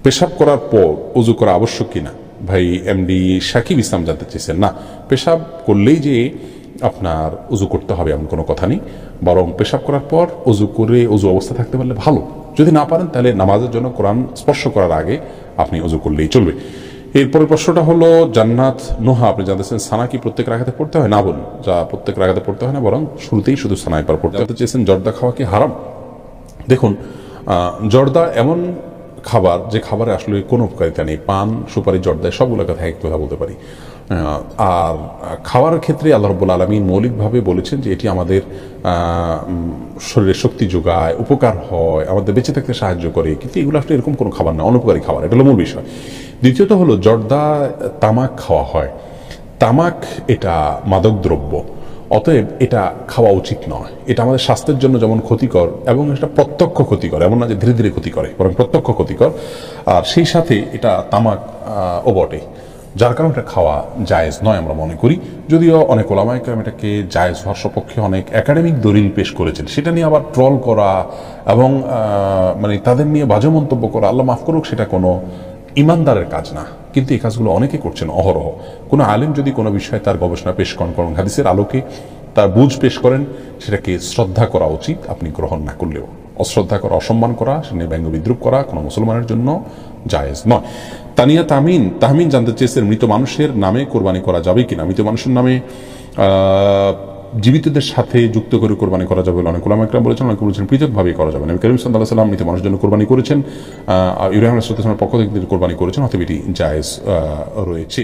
পেশাব করার পর ওযু করা আবশ্যক কিনা ভাই এমডি শাকিব ইসলাম জানতে চেয়েছেন। না, পেশাব করলেই যে আপনার ওযু করতে হবে এমন কোনো কথা নেই, বরং পেশাব করার পর ওযু করে ওযু অবস্থা থাকতে পারলে ভালো। যদি না পারেন তাহলে নামাজের জন্য কোরআন স্পর্শ করার আগে আপনি ওযু করলেই চলবে। এরপরের প্রশ্নটা হলো জান্নাত নোহা, আপনি জানতেছেন সানা কি প্রত্যেক রাকাতে পড়তে হয়? না বলুন, যা প্রত্যেক রাকাতে পড়তে হয় না, বরং শুরুতেই শুধু সানায় পার পড়তে। জানতে চেয়েছেন জর্দা খাওয়া কি হারাম? দেখুন, জর্দা এমন খাবার যে খাবারে আসলে কোনো উপকারিতা নেই। পান, সুপারি, জর্দায় সবগুলোর কথা এক কথা বলতে পারি। আর খাওয়ার ক্ষেত্রে আল্লাহ রাব্বুল আলামিন মৌলিকভাবে বলেছেন যে এটি আমাদের শরীরে শক্তি যোগায়, উপকার হয়, আমাদের বেঁচে থাকতে সাহায্য করে, কিন্তু এগুলো আসলে এরকম কোনো খাবার না, অনুপকারী খাবার। এটা হলো মূল বিষয়। দ্বিতীয়ত হলো জর্দা তামাক খাওয়া হয়। তামাক এটা মাদক দ্রব্য, অতএব এটা খাওয়া উচিত নয়। এটা আমাদের স্বাস্থ্যের জন্য যেমন ক্ষতিকর, এবং এটা প্রত্যক্ষ ক্ষতিকর, এমন না যে ধীরে ধীরে ক্ষতি করে, বরং প্রত্যক্ষ ক্ষতিকর। আর সেই সাথে এটা তামাক ও বটে, যার কারণে এটা খাওয়া জায়েজ নয় আমরা মনে করি। যদিও অনেক ওলামায়ে কেরাম এটাকে জায়েজ হওয়ার সপক্ষে অনেক একাডেমিক দলিল পেশ করেছেন, সেটা নিয়ে আবার ট্রল করা এবং মানে তাদের নিয়ে বাজে মন্তব্য করা, আল্লাহ মাফ করুক, সেটা কোনো ইমানদারের কাজ না। কিন্তু এই কাজগুলো অনেকে করছেন অহরহ। কোনো আলেম যদি কোনো বিষয়ে তার গবেষণা পেশ করেন, কোরআন হাদিসের আলোকে তার বুঝ পেশ করেন, সেটাকে শ্রদ্ধা করা উচিত, আপনি গ্রহণ না করলেও। অশ্রদ্ধা করা, অসম্মান করা, সেটা ব্যঙ্গ বিদ্রুপ করা কোনো মুসলমানের জন্য জায়েজ নয়। তানিয়া তাহমিন জানতে চেয়েছেন মৃত মানুষের নামে কোরবানি করা যাবে কিনা? মৃত মানুষের নামে জীবিতদের সাথে যুক্ত করে কোরবানি করা যাবে বলে অনেক ওলামা একরাম বলেছেন, অনেকে বলেছেন পৃথকভাবে করা যাবে। নবী করিম সাল্লাল্লাহু আলাইহি ওয়াসাল্লাম মৃত মানুষের জন্য কোরবানি করেছেন, ইব্রাহিম আলাইহিস সালামের পক্ষ থেকে কোরবানি করেছেন, অতএব এটি জায়েজ রয়েছে।